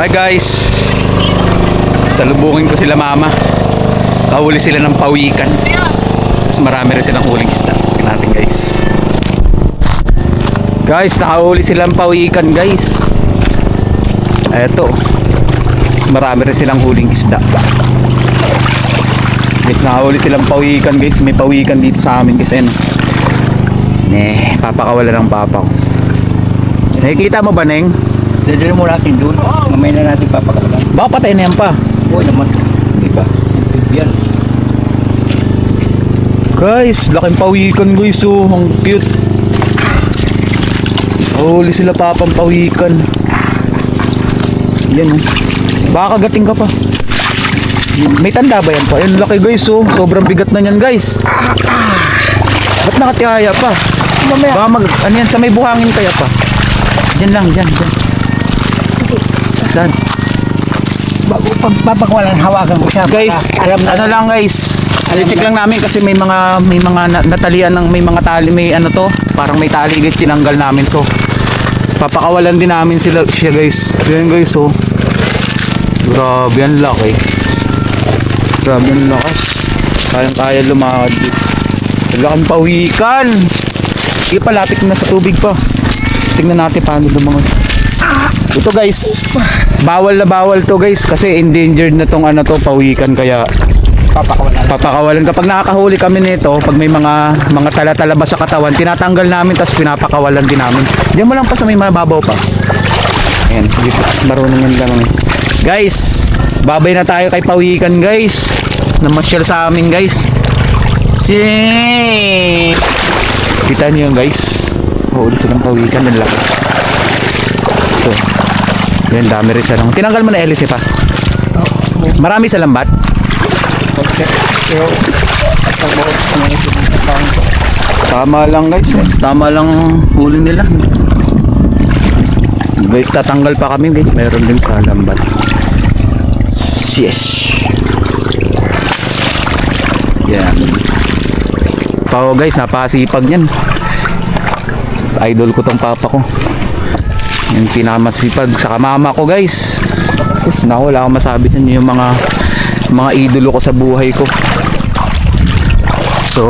Hi guys, salubungin ko sila mama. Kahuli sila ng pawikan. Tapos marami rin silang huling isda. Tingnan natin guys. Guys, nakahuli silang pawikan guys. Eto. Tapos marami rin silang huling isda. Guys, nakahuli silang pawikan guys. May pawikan dito sa amin guys. Ano? Papakawala ng papa ko. Nakikita mo ba, Neng? Dadali mo natin doon. Mamaya na natin papakawalan. Baka patay na yan pa. Oo naman. Di ba? Yan. Guys, laking pawikan guys. Oh, ang cute. Huli sila papang pawikan. Yan oh. Baka kagating ka pa. May tanda ba yan pa? Yan laki guys oh. Sobrang bigat na yan guys. Ba't nakatihaya pa? Mamaya. Baka ano yan, sa may buhangin kaya pa. Diyan lang, dyan. Saan? Bago pagpapakawalan, hawakan ko siya. Guys, alam na. ano lang guys. Check lang namin kasi may mga natalian ng may mga tali, may ano to, parang may tali guys tinanggal namin. So papakawalan din namin siya guys. Yan guys oh. Grabe ang laki. Grabe ang lakas. Kayang-kaya lumakad. Laking pawikan. Sige pa, lapit na sa tubig pa. Tingnan natin paano lumangoy. Ito guys, bawal na bawal to guys kasi endangered na tong ano to, pawikan, kaya papakawalan. Kapag nakakahuli kami nito, pag may mga tala-tala ba sa katawan, tinatanggal namin tapos pinapakawalan din namin. Diyan mo lang pa sa may mababaw pa. Ayan, dito kasi marunong yan lang. Guys, babay na tayo kay pawikan guys. Namasyal sa amin guys. Kita niyo yun guys. Huli silang pawikan, ang laki. So, yan, dami rin siya. Tinanggal mo na hélice pa. Marami sa lambat. Tama lang guys. Tama lang huli nila. Guys, tatanggal pa kami guys. Meron din sa lambat. Yes. Yan. Pao guys, napasipag yan. Idol ko tong papa ko. Yung pinamasipag sa mama ko guys. Sis, wala akong masabi yan. Yung mga idolo ko sa buhay ko. So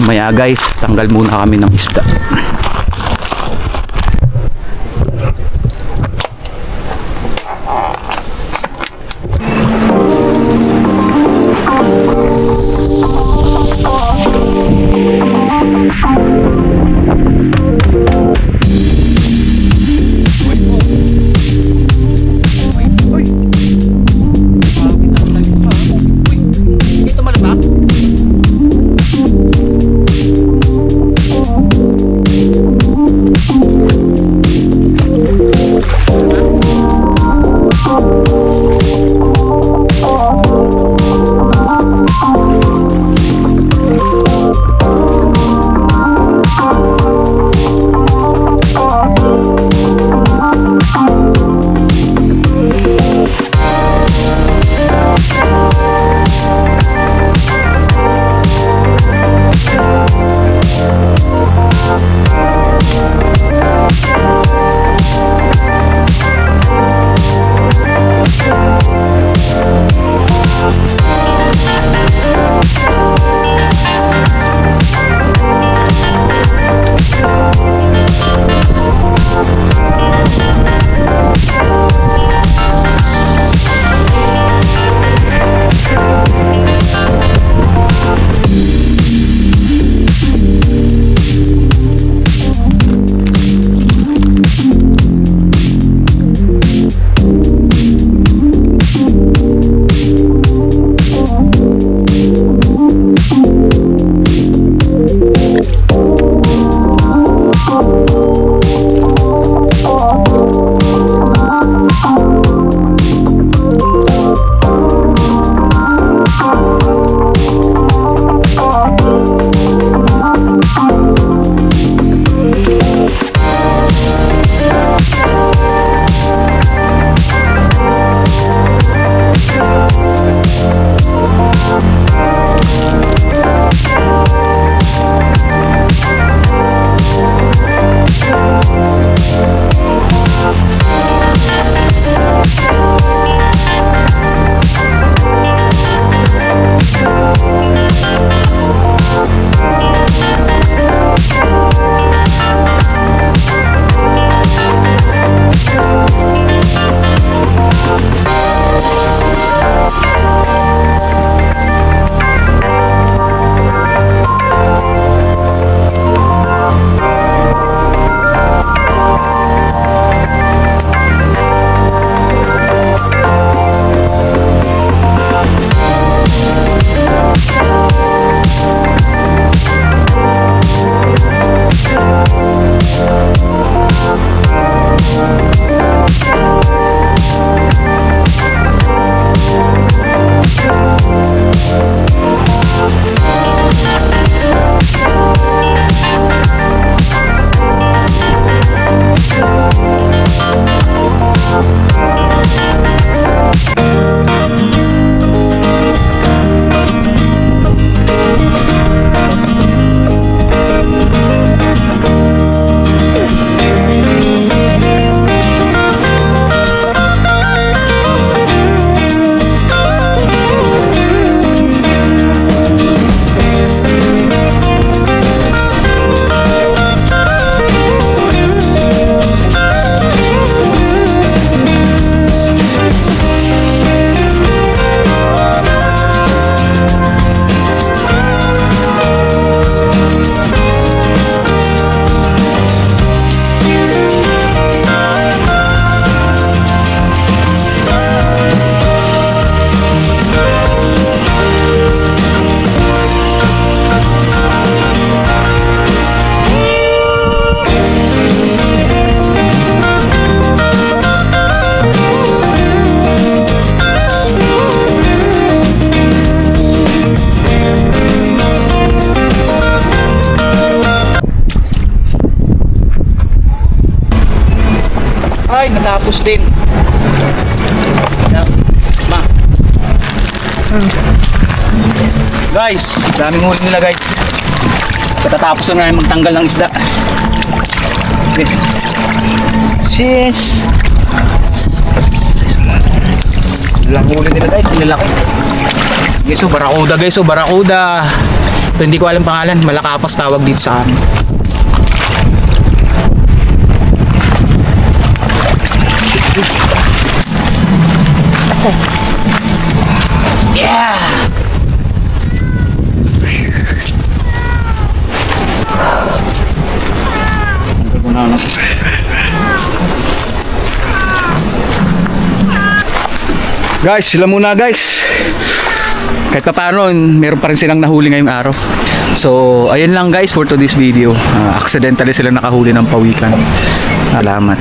maya guys, tanggal muna kami ng isda. Guys, daming huli nila guys. Katatapos na namin magtanggal ng isda. Guys. Sis. Lang huli nila guys, nilalaki. Guys, so barakuda guys, so barakuda. Ito hindi ko alam pangalan, Malakapas tawag dito sa amin. Yeah! Guys, sila muna guys. Kahit pa paano, meron pa rin silang nahuli ngayong araw. So, ayun lang guys for today's video. Accidentally sila nakahuli ng pawikan. Salamat.